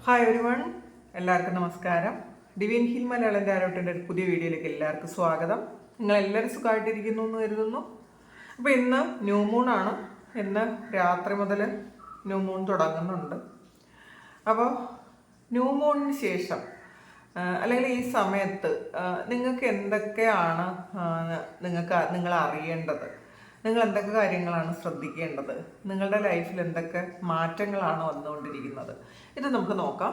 Hi everyone, എല്ലാവർക്കും നമസ്കാരം. Divine heal Malayalam ടാരോട്ടിൻ്റെ ഒരു പുതിയ വീഡിയോയിലേക്ക് എല്ലാവർക്കും സ്വാഗതം. നിങ്ങളെല്ലാവരും സുഖമായിട്ടിരിക്കുന്നു എന്ന് കരുതുന്നു. അപ്പോൾ ഇന്ന് ന്യൂ മൂണാണ്. ഇന്ന് രാത്രി മുതൽ ന്യൂ മൂൺ തുടങ്ങുന്നുണ്ട്. അപ്പോൾ ന്യൂ മൂണിന് ശേഷം അല്ലെങ്കിൽ ഈ സമയത്ത് നിങ്ങൾക്ക് എന്തൊക്കെയാണ് നിങ്ങൾ അറിയേണ്ടത്, നിങ്ങൾ എന്തൊക്കെ കാര്യങ്ങളാണ് ശ്രദ്ധിക്കേണ്ടത്, നിങ്ങളുടെ ലൈഫിൽ എന്തൊക്കെ മാറ്റങ്ങളാണ് വന്നുകൊണ്ടിരിക്കുന്നത്, ഇത് നമുക്ക് നോക്കാം.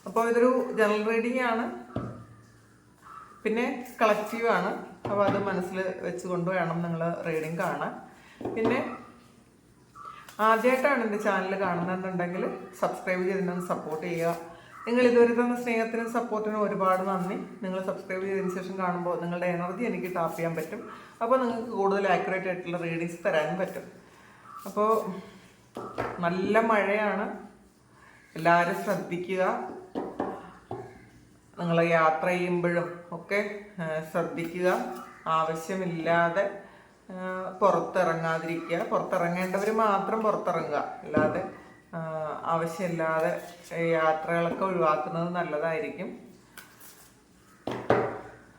അപ്പോൾ ഇതൊരു ജനറൽ റീഡിംഗ് ആണ്, പിന്നെ കളക്റ്റീവ് ആണ്. അപ്പോൾ അത് മനസ്സിൽ വെച്ചുകൊണ്ട് വേണം നിങ്ങൾ റീഡിംഗ് കാണാൻ. പിന്നെ ആദ്യമായിട്ടാണ് എൻ്റെ ചാനൽ കാണുന്നതെന്നുണ്ടെങ്കിൽ സബ്സ്ക്രൈബ് ചെയ്തിട്ടൊന്ന് സപ്പോർട്ട് ചെയ്യുക. നിങ്ങൾ ഇതുവരെ തന്ന സ്നേഹത്തിനും സപ്പോർട്ടിനും ഒരുപാട് നന്ദി. നിങ്ങൾ സബ്സ്ക്രൈബ് ചെയ്തതിന് ശേഷം കാണുമ്പോൾ നിങ്ങളുടെ എനർജി എനിക്ക് ടാപ്പ് ചെയ്യാൻ പറ്റും. അപ്പോൾ നിങ്ങൾക്ക് കൂടുതൽ ആക്യുറേറ്റ് ആയിട്ടുള്ള റീഡിങ്സ് തരാനും പറ്റും. അപ്പോൾ നല്ല മഴയാണ്, എല്ലാവരും ശ്രദ്ധിക്കുക. നിങ്ങൾ യാത്ര ചെയ്യുമ്പോഴും ഒക്കെ ശ്രദ്ധിക്കുക. ആവശ്യമില്ലാതെ പുറത്തിറങ്ങാതിരിക്കുക. പുറത്തിറങ്ങേണ്ടവർ മാത്രം പുറത്തിറങ്ങുക, അല്ലാതെ ആവശ്യമില്ലാതെ യാത്രകളൊക്കെ ഒഴിവാക്കുന്നത് നല്ലതായിരിക്കും.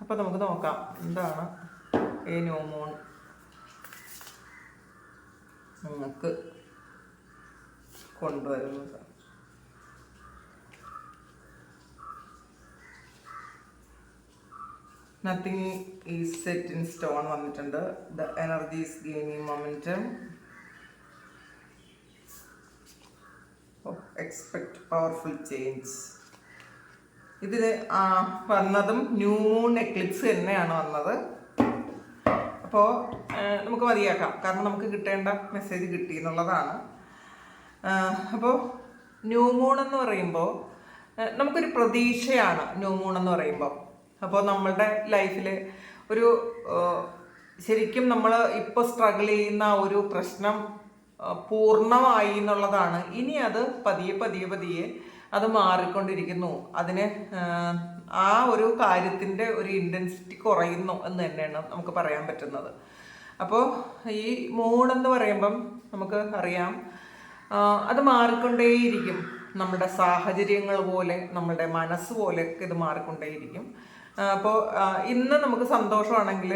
അപ്പോൾ നമുക്ക് നോക്കാം എന്താണ് ഈ ന്യൂ മൂൺ നിങ്ങൾക്ക് കൊണ്ടുവരുന്നത്. Nothing is set in stone വന്നിട്ടുണ്ട്. The energy is gaining momentum. Expect powerful change. ഇതിൽ വന്നതും ന്യൂ മൂൺ എക്ലിപ്സ് തന്നെയാണ് വന്നത്. അപ്പോൾ നമുക്ക് മതിയാക്കാം, കാരണം നമുക്ക് കിട്ടേണ്ട മെസ്സേജ് കിട്ടി എന്നുള്ളതാണ്. അപ്പോൾ ന്യൂ മൂൺ എന്ന് പറയുമ്പോൾ നമുക്കൊരു പ്രതീക്ഷയാണ് ന്യൂ മൂൺ എന്ന് പറയുമ്പോൾ. അപ്പോൾ നമ്മളുടെ ലൈഫിൽ ഒരു ശരിക്കും നമ്മൾ ഇപ്പോൾ സ്ട്രഗിൾ ചെയ്യുന്ന ഒരു പ്രശ്നം പൂർണ്ണമായി എന്നുള്ളതാണ്. ഇനി അത് പതിയെ പതിയെ പതിയെ അത് മാറിക്കൊണ്ടിരിക്കുന്നു. അതിന് ആ ഒരു കാര്യത്തിൻ്റെ ഒരു ഇൻറ്റൻസിറ്റി കുറയുന്നു എന്ന് തന്നെയാണ് നമുക്ക് പറയാൻ പറ്റുന്നത്. അപ്പോൾ ഈ മൂണെന്ന് പറയുമ്പം നമുക്ക് അറിയാം അത് മാറിക്കൊണ്ടേയിരിക്കും. നമ്മുടെ സാഹചര്യങ്ങൾ പോലെ, നമ്മുടെ മനസ്സ് പോലെയൊക്കെ ഇത് മാറിക്കൊണ്ടേയിരിക്കും. അപ്പോൾ ഇന്ന് നമുക്ക് സന്തോഷമാണെങ്കിൽ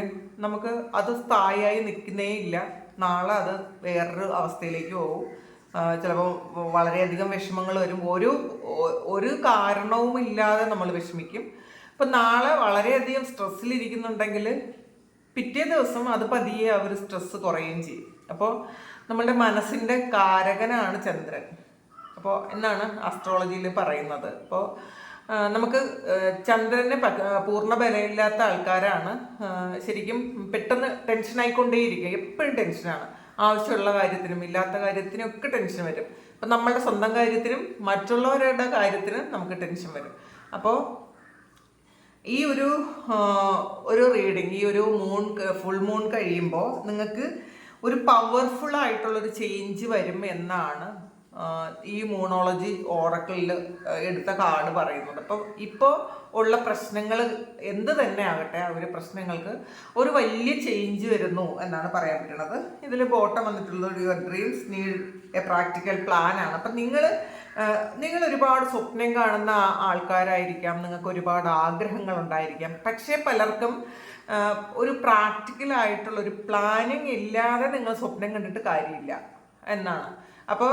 നമുക്ക് അത് സ്ഥായിയായി നിൽക്കുന്നേ ഇല്ല. നാളെ അത് വേറൊരു അവസ്ഥയിലേക്ക് പോകും. ചിലപ്പോൾ വളരെയധികം വിഷമങ്ങൾ വരും. ഒരു കാരണവുമില്ലാതെ നമ്മൾ വിഷമിക്കും. ഇപ്പം നാളെ വളരെയധികം സ്ട്രെസ്സിലിരിക്കുന്നുണ്ടെങ്കിൽ പിറ്റേ ദിവസം അത് പതിയെ ആ ഒരു സ്ട്രെസ്സ് കുറയുകയും ചെയ്യും. അപ്പോൾ നമ്മളുടെ മനസ്സിൻ്റെ കാരകനാണ് ചന്ദ്രൻ. അപ്പോൾ എന്നാണ് ആസ്ട്രോളജിയിൽ പറയുന്നത്. അപ്പോൾ നമുക്ക് ചന്ദ്രന് പൂർണ്ണ ബലമില്ലാത്ത ആൾക്കാരാണ് ശരിക്കും പെട്ടെന്ന് ടെൻഷനായിക്കൊണ്ടേയിരിക്കുക. എപ്പോഴും ടെൻഷനാണ്. ആവശ്യമുള്ള കാര്യത്തിനും ഇല്ലാത്ത കാര്യത്തിനും ഒക്കെ ടെൻഷൻ വരും. അപ്പം നമ്മളുടെ സ്വന്തം കാര്യത്തിനും മറ്റുള്ളവരുടെ കാര്യത്തിനും നമുക്ക് ടെൻഷൻ വരും. അപ്പോൾ ഈ ഒരു റീഡിങ്, ഈ ഒരു ഫുൾ മൂൺ കഴിയുമ്പോൾ നിങ്ങൾക്ക് ഒരു പവർഫുൾ ആയിട്ടുള്ളൊരു ചേഞ്ച് വരും എന്നാണ് ഈ മൂണോളജി ഓറക്കിളിൽ എടുത്ത കാർഡ് പറയുന്നത്. അപ്പം ഇപ്പോൾ ഉള്ള പ്രശ്നങ്ങൾ എന്ത് തന്നെ ആകട്ടെ, ആ ഒരു പ്രശ്നങ്ങൾക്ക് ഒരു വലിയ ചേഞ്ച് വരുന്നു എന്നാണ് പറയാൻ പറ്റുന്നത്. ഇതിൽ ബോട്ടം വന്നിട്ടുള്ളത് your dreams need A practical plan ആണ്. അപ്പം നിങ്ങൾ ഒരുപാട് സ്വപ്നം കാണുന്ന ആൾക്കാരായിരിക്കാം, നിങ്ങൾക്ക് ഒരുപാട് ആഗ്രഹങ്ങൾ ഉണ്ടായിരിക്കാം. പക്ഷേ പലർക്കും ഒരു പ്രാക്ടിക്കലായിട്ടുള്ളൊരു പ്ലാനിങ് ഇല്ലാതെ നിങ്ങൾ സ്വപ്നം കണ്ടിട്ട് കാര്യമില്ല എന്നാണ്. അപ്പോൾ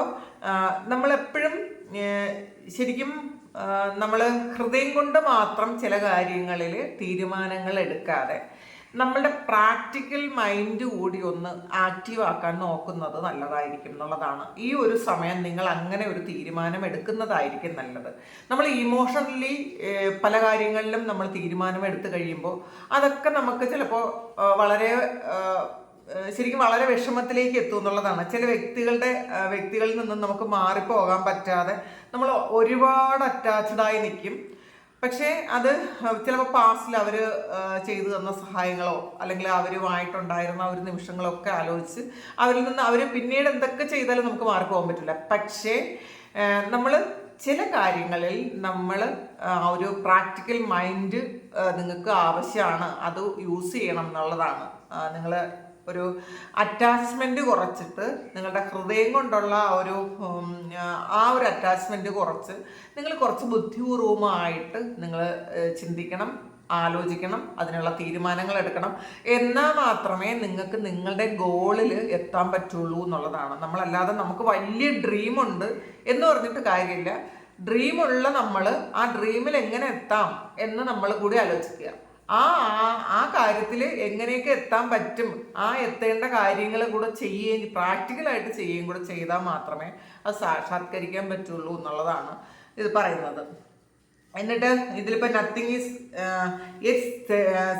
നമ്മളെപ്പോഴും ശരിക്കും നമ്മൾ ഹൃദയം കൊണ്ട് മാത്രം ചില കാര്യങ്ങളിൽ തീരുമാനങ്ങൾ എടുക്കാതെ നമ്മളുടെ പ്രാക്ടിക്കൽ മൈൻഡ് കൂടി ഒന്ന് ആക്റ്റീവ് ആക്കാൻ നോക്കുന്നത് നല്ലതായിരിക്കും എന്നുള്ളതാണ്. ഈ ഒരു സമയം നിങ്ങൾ അങ്ങനെ ഒരു തീരുമാനം എടുക്കുന്നതായിരിക്കും നല്ലത്. നമ്മൾ ഇമോഷണലി പല കാര്യങ്ങളിലും നമ്മൾ തീരുമാനം എടുത്തു കഴിയുമ്പോൾ അതൊക്കെ നമുക്ക് ചിലപ്പോൾ ശരിക്കും വളരെ വിഷമത്തിലേക്ക് എത്തും എന്നുള്ളതാണ്. ചില വ്യക്തികളിൽ നിന്നും നമുക്ക് മാറിപ്പോകാൻ പറ്റാതെ നമ്മൾ ഒരുപാട് അറ്റാച്ച്ഡായി നിൽക്കും. പക്ഷേ അത് ചിലപ്പോൾ പാസ്റ്റിൽ അവർ ചെയ്തു തന്ന സഹായങ്ങളോ അല്ലെങ്കിൽ അവരുമായിട്ടുണ്ടായിരുന്ന ഒരു നിമിഷങ്ങളൊക്കെ ആലോചിച്ച് അവരിൽ നിന്ന് അവർ പിന്നീട് എന്തൊക്കെ ചെയ്താലും നമുക്ക് മാറിപ്പോകാൻ പറ്റില്ല. പക്ഷേ നമ്മൾ ചില കാര്യങ്ങളിൽ നമ്മൾ ഒരു പ്രാക്ടിക്കൽ മൈൻഡ് നിങ്ങൾക്ക് ആവശ്യമാണ്, അത് യൂസ് ചെയ്യണം എന്നുള്ളതാണ്. നിങ്ങൾ ഒരു അറ്റാച്ച്മെന്റ് കുറച്ചിട്ട് നിങ്ങളുടെ ഹൃദയം കൊണ്ടുള്ള ആ ഒരു അറ്റാച്ച്മെന്റ് കുറച്ച് നിങ്ങൾ കുറച്ച് ബുദ്ധിപൂർവമായിട്ട് നിങ്ങൾ ചിന്തിക്കണം, ആലോചിക്കണം, അതിനുള്ള തീരുമാനങ്ങൾ എടുക്കണം. എന്നാൽ മാത്രമേ നിങ്ങൾക്ക് നിങ്ങളുടെ ഗോളിൽ എത്താൻ പറ്റുള്ളൂ എന്നുള്ളതാണ്. നമ്മളല്ലാതെ നമുക്ക് വലിയ ഡ്രീമുണ്ട് എന്ന് പറഞ്ഞിട്ട് കാര്യമില്ല. ഡ്രീമുള്ള നമ്മൾ ആ ഡ്രീമിൽ എങ്ങനെ എത്താം എന്ന് നമ്മൾ കൂടി ആലോചിക്കുക. ആ കാര്യത്തിൽ എങ്ങനെയൊക്കെ എത്താൻ പറ്റും, ആ എത്തേണ്ട കാര്യങ്ങൾ കൂടെ ചെയ്യുകയും പ്രാക്ടിക്കലായിട്ട് ചെയ്യുകയും കൂടെ ചെയ്താൽ മാത്രമേ അത് സാക്ഷാത്കരിക്കാൻ പറ്റുള്ളൂ എന്നുള്ളതാണ് ഇത് പറയുന്നത്. എന്നിട്ട് ഇതിലിപ്പോൾ nothing is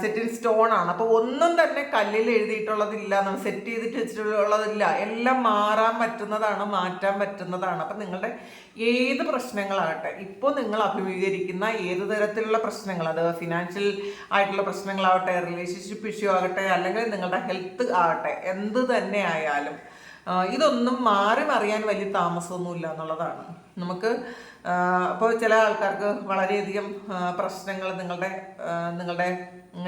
set in stone ആണ്. അപ്പോൾ ഒന്നും തന്നെ കല്ലിൽ എഴുതിയിട്ടുള്ളതില്ല, നമ്മൾ സെറ്റ് ചെയ്തിട്ട് വെച്ചിട്ടുള്ളതില്ല. എല്ലാം മാറാൻ പറ്റുന്നതാണ്, മാറ്റാൻ പറ്റുന്നതാണ്. അപ്പം നിങ്ങളുടെ ഏത് പ്രശ്നങ്ങളാകട്ടെ, ഇപ്പോൾ നിങ്ങൾ അഭിമുഖീകരിക്കുന്ന ഏത് തരത്തിലുള്ള പ്രശ്നങ്ങൾ, അത് ഫിനാൻഷ്യൽ ആയിട്ടുള്ള പ്രശ്നങ്ങളാവട്ടെ, റിലേഷൻഷിപ്പ് ഇഷ്യൂ ആകട്ടെ, അല്ലെങ്കിൽ നിങ്ങളുടെ ഹെൽത്ത് ആകട്ടെ, എന്ത് തന്നെ ആയാലും ഇതൊന്നും മാറി മറിയാൻ വലിയ താമസമൊന്നുമില്ല എന്നുള്ളതാണ്. നമുക്ക് അപ്പോൾ ചില ആൾക്കാർക്ക് വളരെയധികം പ്രശ്നങ്ങൾ നിങ്ങളുടെ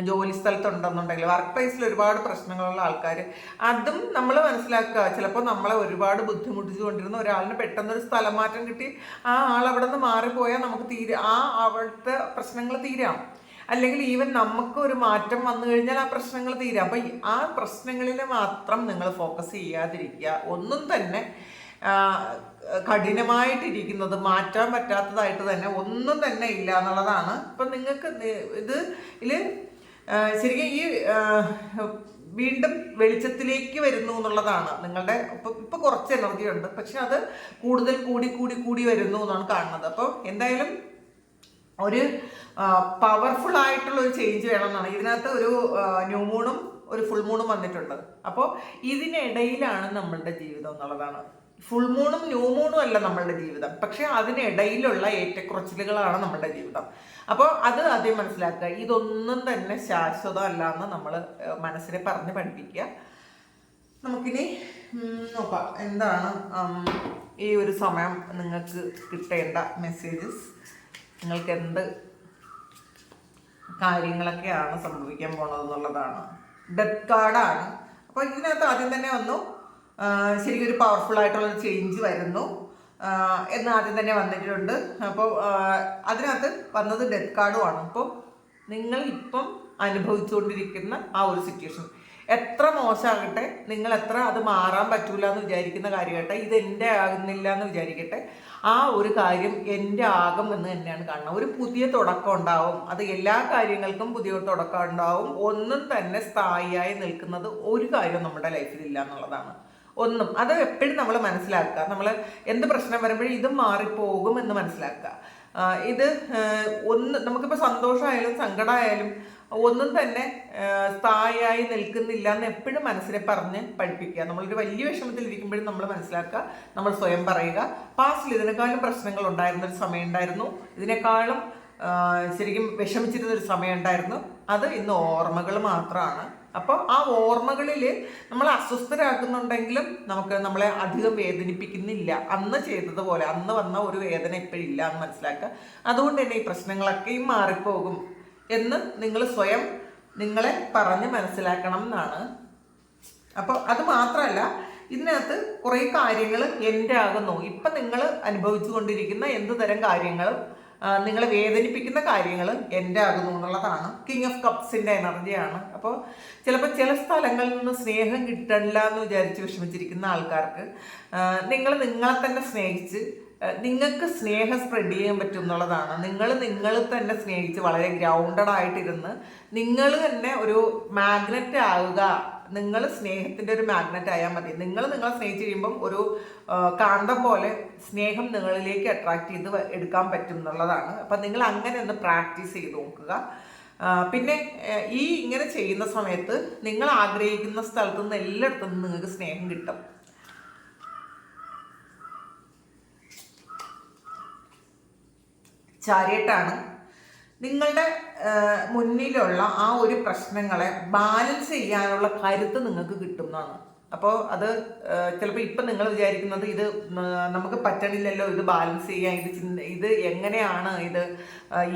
ജോലി സ്ഥലത്തുണ്ടെന്നുണ്ടെങ്കിൽ, വർക്ക് പ്ലേസിൽ ഒരുപാട് പ്രശ്നങ്ങളുള്ള ആൾക്കാർ, അതും നമ്മൾ മനസ്സിലാക്കുക. ചിലപ്പോൾ നമ്മളെ ഒരുപാട് ബുദ്ധിമുട്ടിച്ചുകൊണ്ടിരുന്ന ഒരാളിന് പെട്ടെന്നൊരു സ്ഥലം മാറ്റം കിട്ടി, ആ ആൾ അവിടെ നിന്ന് മാറിപ്പോയാൽ നമുക്ക് അവിടുത്തെ പ്രശ്നങ്ങൾ തീരാം. അല്ലെങ്കിൽ ഈവൻ നമുക്ക് ഒരു മാറ്റം വന്നു കഴിഞ്ഞാൽ ആ പ്രശ്നങ്ങൾ തീരാം. അപ്പം ആ പ്രശ്നങ്ങളിൽ മാത്രം നിങ്ങൾ ഫോക്കസ് ചെയ്യാതിരിക്കുക. ഒന്നും തന്നെ കഠിനമായിട്ടിരിക്കുന്നത്, മാറ്റാൻ പറ്റാത്തതായിട്ട് തന്നെ ഒന്നും തന്നെ ഇല്ല എന്നുള്ളതാണ്. ഇപ്പം നിങ്ങൾക്ക് ശരിക്കും ഈ വീണ്ടും വെളിച്ചത്തിലേക്ക് വരുന്നു എന്നുള്ളതാണ്. നിങ്ങളുടെ ഇപ്പം കുറച്ച് എനർജി ഉണ്ട്, പക്ഷെ അത് കൂടുതൽ കൂടി വരുന്നു എന്നാണ് കാണുന്നത്. അപ്പോൾ എന്തായാലും ഒരു പവർഫുൾ ആയിട്ടുള്ള ഒരു ചേഞ്ച് വേണമെന്നാണ്. ഇതിനകത്ത് ഒരു ന്യൂ മൂണും ഒരു ഫുൾ മൂണും വന്നിട്ടുണ്ട്. അപ്പോൾ ഇതിനിടയിലാണ് നമ്മളുടെ ജീവിതം എന്നുള്ളതാണ്. ഫുൾ മൂണും ന്യൂ മൂണും അല്ല നമ്മളുടെ ജീവിതം, പക്ഷെ അതിനിടയിലുള്ള ഏറ്റക്കുറച്ചിലുകളാണ് നമ്മളുടെ ജീവിതം. അപ്പോൾ അത് ആദ്യം മനസ്സിലാക്കുക. ഇതൊന്നും തന്നെ ശാശ്വതമല്ല എന്ന് നമ്മൾ മനസ്സിനെ പറഞ്ഞ് പഠിപ്പിക്കുക. നമുക്കിനി നോക്കാം എന്താണ് ഈ ഒരു സമയം നിങ്ങൾക്ക് കിട്ടേണ്ട മെസ്സേജസ്, നിങ്ങൾക്ക് എന്ത് കാര്യങ്ങളൊക്കെയാണ് സംഭവിക്കാൻ പോണത് എന്നുള്ളതാണ്. ഡെത്ത് കാർഡാണ്. അപ്പോൾ ഇതിനകത്ത് ആദ്യം തന്നെ വന്നു ശരിക്കും ഒരു പവർഫുൾ ആയിട്ടുള്ളൊരു ചേഞ്ച് വരുന്നു എന്ന് ആദ്യം തന്നെ വന്നിട്ടുണ്ട്. അപ്പോൾ അതിനകത്ത് വന്നത് ഡെത്ത് കാർഡുമാണ്. അപ്പോൾ നിങ്ങൾ ഇപ്പം അനുഭവിച്ചുകൊണ്ടിരിക്കുന്ന ആ ഒരു സിറ്റുവേഷൻ എത്ര മോശമാകട്ടെ, നിങ്ങൾ എത്ര അത് മാറാൻ പറ്റൂല എന്ന് വിചാരിക്കുന്ന കാര്യമാകട്ടെ, ഇത് എൻ്റെ ആകുന്നില്ല എന്ന് വിചാരിക്കട്ടെ, ആ ഒരു കാര്യം എൻ്റെ ആകും എന്ന് തന്നെയാണ് കാണുന്നത്. ഒരു പുതിയ തുടക്കം ഉണ്ടാവും. അത് എല്ലാ കാര്യങ്ങൾക്കും പുതിയ തുടക്കം ഉണ്ടാവും. ഒന്നും തന്നെ സ്ഥായിയായി നിൽക്കുന്നത് ഒരു കാര്യവും നമ്മുടെ ലൈഫിൽ ഇല്ല എന്നുള്ളതാണ്. ഒന്നും അത് എപ്പോഴും നമ്മൾ മനസ്സിലാക്കുക. നമ്മൾ എന്ത് പ്രശ്നം വരുമ്പോഴും ഇത് മാറിപ്പോകും എന്ന് മനസ്സിലാക്കുക. ഇത് നമുക്കിപ്പോൾ സന്തോഷമായാലും സങ്കടമായാലും ഒന്നും തന്നെ സ്ഥായിയായി നിൽക്കുന്നില്ല എന്ന് എപ്പോഴും മനസ്സിനെ പറഞ്ഞ് പഠിപ്പിക്കുക. നമ്മളൊരു വലിയ വിഷമത്തിലിരിക്കുമ്പോഴും നമ്മൾ മനസ്സിലാക്കുക, നമ്മൾ സ്വയം പറയുക, പാസ്റ്റിൽ ഇതിനേക്കാളും പ്രശ്നങ്ങൾ ഉണ്ടായിരുന്നൊരു സമയം ഉണ്ടായിരുന്നു, ഇതിനേക്കാളും ശരിക്കും വിഷമിച്ചിരുന്നൊരു സമയം ഉണ്ടായിരുന്നു, അത് ഇന്ന് ഓർമ്മകൾ മാത്രമാണ്. അപ്പോൾ ആ ഓർമ്മകളിൽ നമ്മൾ അസ്വസ്ഥരാക്കുന്നുണ്ടെങ്കിലും നമ്മളെ അധികം വേദനിപ്പിക്കുന്നില്ല. അന്ന് ചെയ്തതുപോലെ അന്ന് വന്ന ഒരു വേദന ഇപ്പോഴില്ല എന്ന് മനസ്സിലാക്കുക. അതുകൊണ്ട് തന്നെ ഈ പ്രശ്നങ്ങളൊക്കെയും മാറിപ്പോകും എന്ന് നിങ്ങൾ സ്വയം നിങ്ങളെ പറഞ്ഞ് മനസ്സിലാക്കണം എന്നാണ്. അപ്പോൾ അത് മാത്രമല്ല, ഇതിനകത്ത് കുറേ കാര്യങ്ങൾ എൻ്റെ ആകുന്നു. ഇപ്പം നിങ്ങൾ അനുഭവിച്ചു കൊണ്ടിരിക്കുന്ന എന്ത് തരം കാര്യങ്ങളും നിങ്ങളെ വേദനിപ്പിക്കുന്ന കാര്യങ്ങൾ എൻ്റെ ആകുന്നു എന്നുള്ളതാണ്. കിങ് ഓഫ് കപ്സിൻ്റെ എനർജിയാണ്. അപ്പോൾ ചിലപ്പോൾ ചില സ്ഥലങ്ങളിൽ നിന്ന് സ്നേഹം കിട്ടില്ല എന്ന് വിചാരിച്ച് വിഷമിച്ചിരിക്കുന്ന ആൾക്കാർക്ക് നിങ്ങളെ തന്നെ സ്നേഹിച്ച് നിങ്ങൾക്ക് സ്നേഹം സ്പ്രെഡ് ചെയ്യാൻ പറ്റും എന്നുള്ളതാണ്. നിങ്ങൾ തന്നെ സ്നേഹിച്ച് വളരെ ഗ്രൗണ്ടഡ് ആയിട്ടിരുന്ന് നിങ്ങൾ തന്നെ ഒരു മാഗ്നറ്റ് ആവുക. നിങ്ങൾ സ്നേഹത്തിൻ്റെ ഒരു മാഗ്നറ്റ് ആയാൽ മതി. നിങ്ങളെ സ്നേഹിച്ച് കഴിയുമ്പം ഒരു കാന്തം പോലെ സ്നേഹം നിങ്ങളിലേക്ക് അട്രാക്ട് ചെയ്ത് എടുക്കാൻ പറ്റും എന്നുള്ളതാണ്. അപ്പം നിങ്ങൾ അങ്ങനെ ഒന്ന് പ്രാക്ടീസ് ചെയ്ത് നോക്കുക. പിന്നെ ഇങ്ങനെ ചെയ്യുന്ന സമയത്ത് നിങ്ങൾ ആഗ്രഹിക്കുന്ന സ്ഥലത്തു നിന്ന് എല്ലായിടത്തു നിന്നും നിങ്ങൾക്ക് സ്നേഹം കിട്ടും. ചാരിയറ്റാണ്. നിങ്ങളുടെ മുന്നിലുള്ള ആ ഒരു പ്രശ്നങ്ങളെ ബാലൻസ് ചെയ്യാനുള്ള കരുത്ത് നിങ്ങൾക്ക് കിട്ടുന്നതാണ്. അപ്പോൾ അത് ചിലപ്പോൾ ഇപ്പം നിങ്ങൾ വിചാരിക്കുന്നത് ഇത് നമുക്ക് പറ്റണില്ലല്ലോ, ഇത് ബാലൻസ് ചെയ്യാൻ, ഇത് എങ്ങനെയാണ് ഇത്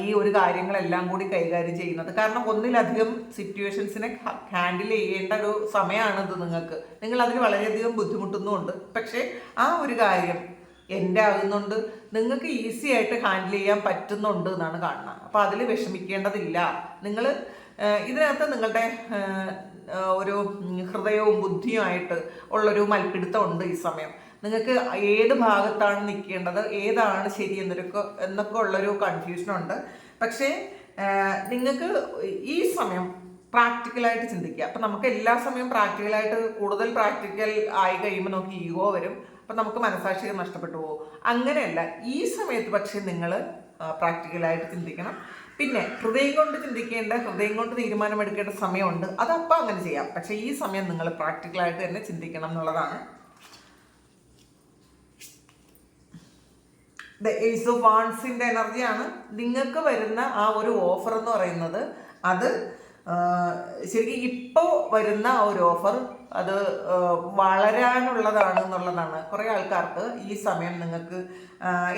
ഈ ഒരു കാര്യങ്ങളെല്ലാം കൂടി കൈകാര്യം ചെയ്യുന്നത്. കാരണം ഒന്നിലധികം സിറ്റുവേഷൻസിനെ ഹാൻഡിൽ ചെയ്യേണ്ട ഒരു സമയമാണിത് നിങ്ങൾക്ക്. നിങ്ങൾ അതിന് വളരെയധികം ബുദ്ധിമുട്ടുന്നുമുണ്ട്. പക്ഷേ ആ ഒരു കാര്യം എൻ്റെ ആകുന്നുണ്ട് നിങ്ങൾക്ക് ഈസി ആയിട്ട് ഹാൻഡിൽ ചെയ്യാൻ പറ്റുന്നുണ്ട് എന്നാണ് കാണുന്നത്. അപ്പോൾ അതിൽ വിഷമിക്കേണ്ടതില്ല. നിങ്ങൾ ഇതിനകത്ത് നിങ്ങളുടെ ഒരു ഹൃദയവും ബുദ്ധിയുമായിട്ട് ഉള്ളൊരു മൽപ്പിടുത്തമുണ്ട് ഈ സമയം. നിങ്ങൾക്ക് ഏത് ഭാഗത്താണ് നിൽക്കേണ്ടത്, ഏതാണ് ശരി എന്നൊക്കെ ഉള്ളൊരു കൺഫ്യൂഷനുണ്ട്. പക്ഷേ നിങ്ങൾക്ക് ഈ സമയം പ്രാക്ടിക്കലായിട്ട് ചിന്തിക്കുക. അപ്പം നമുക്ക് എല്ലാ സമയവും പ്രാക്ടിക്കലായിട്ട് കൂടുതൽ പ്രാക്ടിക്കൽ ആയി കഴിയുമ്പോൾ നമുക്ക് ഈഗോ വരും. അപ്പം നമുക്ക് മനസാക്ഷികൾ നഷ്ടപ്പെട്ടു പോകും. അങ്ങനെയല്ല, ഈ സമയത്ത് പക്ഷേ നിങ്ങൾ പ്രാക്ടിക്കലായിട്ട് ചിന്തിക്കണം. പിന്നെ ഹൃദയം കൊണ്ട് ചിന്തിക്കേണ്ട, ഹൃദയം കൊണ്ട് തീരുമാനമെടുക്കേണ്ട സമയമുണ്ട്. അതപ്പം അങ്ങനെ ചെയ്യാം. പക്ഷേ ഈ സമയം നിങ്ങൾ പ്രാക്ടിക്കലായിട്ട് തന്നെ ചിന്തിക്കണം എന്നുള്ളതാണ്. ദ ഏസ് ഓഫ് വാൺസിൻ്റെ എനർജിയാണ്. നിങ്ങൾക്ക് വരുന്ന ആ ഒരു ഓഫർ എന്ന് പറയുന്നത് അത് ശരിക്കും ഇപ്പോൾ വരുന്ന ആ ഒരു ഓഫർ അത് വളരാനുള്ളതാണ് എന്നുള്ളതാണ്. കുറേ ആൾക്കാർക്ക് ഈ സമയം നിങ്ങൾക്ക്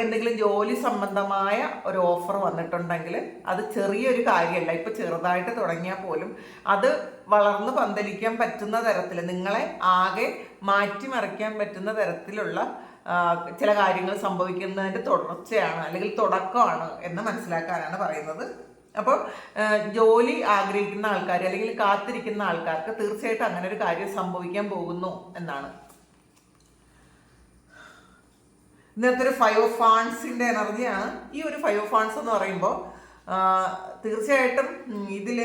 എന്തെങ്കിലും ജോലി സംബന്ധമായ ഒരു ഓഫർ വന്നിട്ടുണ്ടെങ്കിൽ അത് ചെറിയൊരു കാര്യമല്ല. ഇപ്പോൾ ചെറുതായിട്ട് തുടങ്ങിയാൽ പോലും അത് വളർന്ന് പന്തലിക്കാൻ പറ്റുന്ന തരത്തിൽ, നിങ്ങളെ ആകെ മാറ്റിമറിക്കാൻ പറ്റുന്ന തരത്തിലുള്ള ചില കാര്യങ്ങൾ സംഭവിക്കുന്നതിൻ്റെ തുടർച്ചയാണ് അല്ലെങ്കിൽ തുടക്കമാണ് എന്ന് മനസ്സിലാക്കാനാണ് പറയുന്നത്. അപ്പോൾ ജോലി ആഗ്രഹിക്കുന്ന ആൾക്കാർ അല്ലെങ്കിൽ കാത്തിരിക്കുന്ന ആൾക്കാർക്ക് തീർച്ചയായിട്ടും അങ്ങനെ ഒരു കാര്യം സംഭവിക്കാൻ പോകുന്നു എന്നാണ്. ഇന്നത്തെ ഒരു 5 ഓഫ് വാൺസിൻ്റെ എനർജിയാണ്. ഈ ഒരു 5 ഓഫ് വാൺസ് എന്ന് പറയുമ്പോൾ തീർച്ചയായിട്ടും ഇതിൽ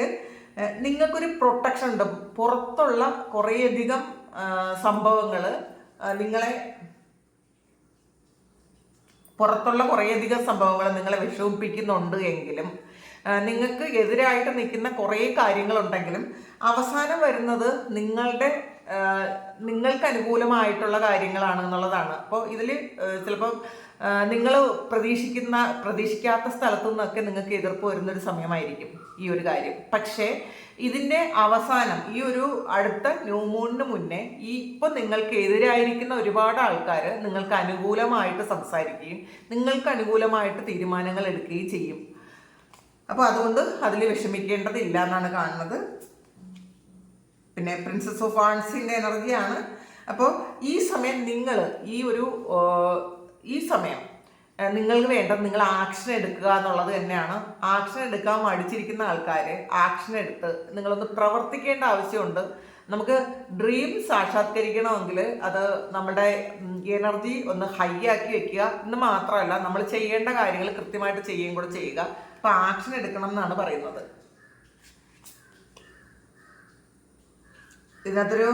നിങ്ങൾക്കൊരു പ്രൊട്ടക്ഷൻ ഉണ്ട്. പുറത്തുള്ള കുറേയധികം സംഭവങ്ങൾ നിങ്ങളെ വിഷമിപ്പിക്കുന്നുണ്ട് എങ്കിലും നിങ്ങൾക്ക് എതിരായിട്ട് നിൽക്കുന്ന കുറേ കാര്യങ്ങളുണ്ടെങ്കിലും അവസാനം വരുന്നത് നിങ്ങൾക്ക് അനുകൂലമായിട്ടുള്ള കാര്യങ്ങളാണ് എന്നുള്ളതാണ്. അപ്പോൾ ഇതിൽ ചിലപ്പോൾ നിങ്ങൾ പ്രതീക്ഷിക്കാത്ത സ്ഥലത്തു നിന്നൊക്കെ നിങ്ങൾക്ക് എതിർപ്പ് വരുന്നൊരു സമയമായിരിക്കും ഈ ഒരു കാര്യം. പക്ഷേ ഇതിൻ്റെ അവസാനം ഈ ഒരു അടുത്ത ന്യൂ മൂണിന് മുന്നേ ഇപ്പോൾ നിങ്ങൾക്ക് എതിരായിരിക്കുന്ന ഒരുപാട് ആൾക്കാർ നിങ്ങൾക്ക് അനുകൂലമായിട്ട് സംസാരിക്കുകയും നിങ്ങൾക്ക് അനുകൂലമായിട്ട് തീരുമാനങ്ങൾ എടുക്കുകയും ചെയ്യും. അപ്പോൾ അതുകൊണ്ട് അതിൽ വിഷമിക്കേണ്ടതില്ല എന്നാണ് കാണുന്നത്. പിന്നെ പ്രിൻസസ് ഓഫ് വാൺസിൻ്റെ എനർജിയാണ്. അപ്പോൾ ഈ സമയം നിങ്ങൾക്ക് വേണ്ടത് നിങ്ങൾ ആക്ഷൻ എടുക്കുക എന്നുള്ളത് തന്നെയാണ്. ആക്ഷൻ എടുക്കാൻ മടിച്ചിരിക്കുന്ന ആൾക്കാർ ആക്ഷൻ എടുത്ത് നിങ്ങളൊന്ന് പ്രവർത്തിക്കേണ്ട ആവശ്യമുണ്ട്. നമുക്ക് ഡ്രീം സാക്ഷാത്കരിക്കണമെങ്കിൽ അത് നമ്മുടെ എനർജി ഒന്ന് ഹൈ ആക്കി വെക്കുക എന്ന് മാത്രമല്ല, നമ്മൾ ചെയ്യേണ്ട കാര്യങ്ങൾ കൃത്യമായിട്ട് ചെയ്യുകയും കൂടെ ചെയ്യുക. അപ്പോൾ ആക്ഷൻ എടുക്കണം എന്നാണ് പറയുന്നത്. ഇതിനകത്തൊരു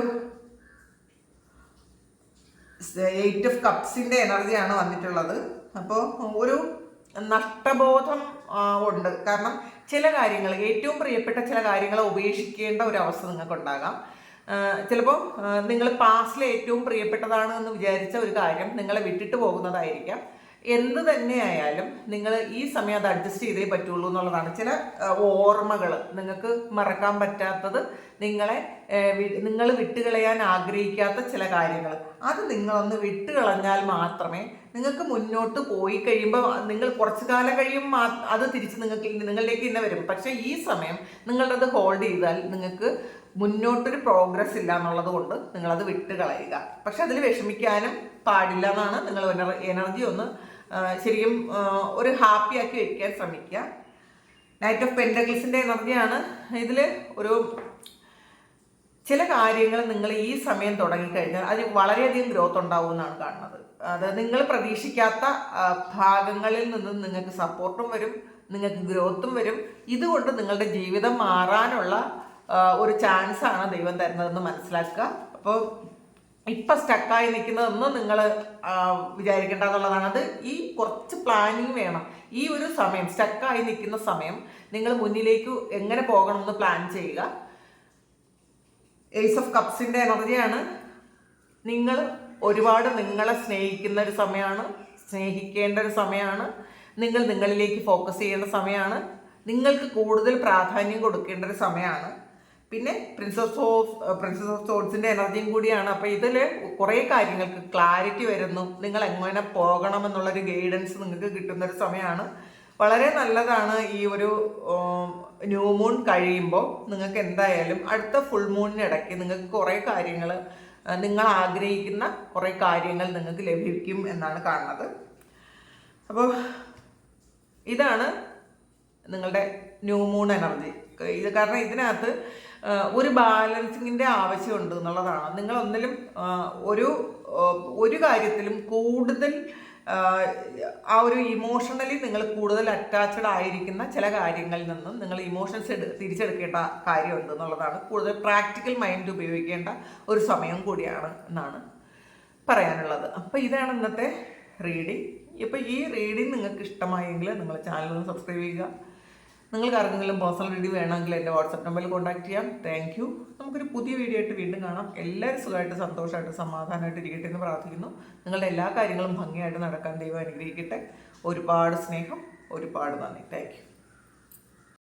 8 ഓഫ് കപ്സിൻ്റെ എനർജിയാണ് വന്നിട്ടുള്ളത്. അപ്പോൾ ഒരു നഷ്ടബോധം ഉണ്ട്. കാരണം ചില കാര്യങ്ങൾ, ഏറ്റവും പ്രിയപ്പെട്ട ചില കാര്യങ്ങളെ ഉപേക്ഷിക്കേണ്ട ഒരു അവസ്ഥ നിങ്ങൾക്കുണ്ടാകാം. ചിലപ്പോൾ നിങ്ങൾ പാസ്റ്റിൽ ഏറ്റവും പ്രിയപ്പെട്ടതാണ് എന്ന് വിചാരിച്ച ഒരു കാര്യം നിങ്ങളെ വിട്ടിട്ട് പോകുന്നതായിരിക്കാം. എന്ത് തന്നെയായാലും നിങ്ങൾ ഈ സമയം അത് അഡ്ജസ്റ്റ് ചെയ്തേ പറ്റുള്ളൂ എന്നുള്ളതാണ്. ചില ഓർമ്മകൾ നിങ്ങൾക്ക് മറക്കാൻ പറ്റാത്തത്, നിങ്ങൾ വിട്ടുകളയാൻ ആഗ്രഹിക്കാത്ത ചില കാര്യങ്ങൾ, അത് നിങ്ങളൊന്ന് വിട്ടുകളഞ്ഞാൽ മാത്രമേ നിങ്ങൾക്ക് മുന്നോട്ട് പോയി കഴിയുമ്പോൾ, നിങ്ങൾ കുറച്ചു കാലം കഴിയുമ്പോൾ അത് തിരിച്ച് നിങ്ങളിലേക്ക് തന്നെ വരും. പക്ഷേ ഈ സമയം നിങ്ങളത് ഹോൾഡ് ചെയ്താൽ നിങ്ങൾക്ക് മുന്നോട്ടൊരു പ്രോഗ്രസ് ഇല്ല എന്നുള്ളത് കൊണ്ട് നിങ്ങളത് വിട്ടുകളയുക. പക്ഷെ അതിൽ വിഷമിക്കാനും പാടില്ല എന്നാണ്. നിങ്ങൾ എനർജി ഒന്ന് ശരിക്കും ഒരു ഹാപ്പി ആക്കി വെക്കാൻ ശ്രമിക്കുക. നൈറ്റ് ഓഫ് പെൻറ്റക്കിൾസിൻ്റെ എനർജിയാണ്. ഇതിൽ ഒരു ചില കാര്യങ്ങൾ നിങ്ങൾ ഈ സമയം തുടങ്ങിക്കഴിഞ്ഞാൽ അത് വളരെയധികം ഗ്രോത്ത് ഉണ്ടാവും എന്നാണ് കാണുന്നത്. അത് നിങ്ങൾ പ്രതീക്ഷിക്കാത്ത ഭാഗങ്ങളിൽ നിന്നും നിങ്ങൾക്ക് സപ്പോർട്ടും വരും, നിങ്ങൾക്ക് ഗ്രോത്തും വരും. ഇതുകൊണ്ട് നിങ്ങളുടെ ജീവിതം മാറാനുള്ള ഒരു ചാൻസാണ് ദൈവം തരുന്നതെന്ന് മനസ്സിലാക്കുക. അപ്പോൾ ഇപ്പം സ്റ്റക്കായി നിൽക്കുന്നതൊന്നും നിങ്ങൾ വിചാരിക്കേണ്ട എന്നുള്ളതാണ്. അത് ഈ കുറച്ച് പ്ലാനിങ് വേണം. ഈ ഒരു സമയം, സ്റ്റക്കായി നിൽക്കുന്ന സമയം നിങ്ങൾ മുന്നിലേക്ക് എങ്ങനെ പോകണമെന്ന് പ്ലാൻ ചെയ്യുക. ഏസ് ഓഫ് കപ്സിൻ്റെ എനർജിയാണ്. നിങ്ങൾ ഒരുപാട് നിങ്ങളെ സ്നേഹിക്കുന്ന ഒരു സമയമാണ്, സ്നേഹിക്കേണ്ട ഒരു സമയമാണ്. നിങ്ങൾ നിങ്ങളിലേക്ക് ഫോക്കസ് ചെയ്യേണ്ട സമയമാണ്. നിങ്ങൾക്ക് കൂടുതൽ പ്രാധാന്യം കൊടുക്കേണ്ട ഒരു സമയമാണ്. പിന്നെ പ്രിൻസസ് ഓഫ് സോഡ്സിൻ്റെ എനർജിയും കൂടിയാണ്. അപ്പോൾ ഇതിൽ കുറേ കാര്യങ്ങൾക്ക് ക്ലാരിറ്റി വരുന്നു. നിങ്ങൾ എങ്ങനെ പോകണമെന്നുള്ളൊരു ഗൈഡൻസ് നിങ്ങൾക്ക് കിട്ടുന്നൊരു സമയമാണ്. വളരെ നല്ലതാണ്. ഈ ഒരു ന്യൂ മൂൺ കഴിയുമ്പോൾ നിങ്ങൾക്ക് എന്തായാലും അടുത്ത ഫുൾ മൂണിനിടയ്ക്ക് നിങ്ങൾക്ക് കുറേ കാര്യങ്ങൾ, നിങ്ങൾ ആഗ്രഹിക്കുന്ന കുറേ കാര്യങ്ങൾ നിങ്ങൾക്ക് ലഭിക്കും എന്നാണ് കാണുന്നത്. അപ്പോൾ ഇതാണ് നിങ്ങളുടെ ന്യൂ മൂൺ എനർജി. ഇത് കാരണം ഇതിനകത്ത് ഒരു ബാലൻസിങ്ങിൻ്റെ ആവശ്യമുണ്ട് എന്നുള്ളതാണ്. നിങ്ങളൊന്നിലും ഒരു കാര്യത്തിലും കൂടുതൽ ആ ഒരു ഇമോഷണലി നിങ്ങൾ കൂടുതൽ അറ്റാച്ച്ഡ് ആയിരിക്കുന്ന ചില കാര്യങ്ങളിൽ നിന്നും നിങ്ങൾ ഇമോഷൻസ് തിരിച്ചെടുക്കേണ്ട കാര്യമുണ്ട് എന്നുള്ളതാണ്. കൂടുതൽ പ്രാക്ടിക്കൽ മൈൻഡ് ഉപയോഗിക്കേണ്ട ഒരു സമയം കൂടിയാണ് എന്നാണ് പറയാനുള്ളത്. അപ്പോൾ ഇതാണ് ഇന്നത്തെ റീഡിങ്. ഇപ്പോൾ ഈ റീഡിങ് നിങ്ങൾക്ക് ഇഷ്ടമായെങ്കിൽ നിങ്ങൾ ചാനൽ ഒന്ന് സബ്സ്ക്രൈബ് ചെയ്യുക. നിങ്ങൾക്ക് ആർക്കെങ്കിലും പേഴ്സണൽ റീഡിങ് വേണമെങ്കിൽ എൻ്റെ വാട്സപ്പ് നമ്പറിൽ കോൺടാക്ട് ചെയ്യാം. Thank you. നമുക്കൊരു പുതിയ വീഡിയോ ആയിട്ട് വീണ്ടും കാണാം. എല്ലാവരും സുഖമായിട്ട് സന്തോഷമായിട്ട് സമാധാനമായിട്ട് ഇരിക്കട്ടെ എന്ന് പ്രാർത്ഥിക്കുന്നു. നിങ്ങളുടെ എല്ലാ കാര്യങ്ങളും ഭംഗിയായിട്ട് നടക്കാൻ ദൈവം അനുഗ്രഹിക്കട്ടെ. ഒരുപാട് സ്നേഹം, ഒരുപാട് നന്ദി. Thank you.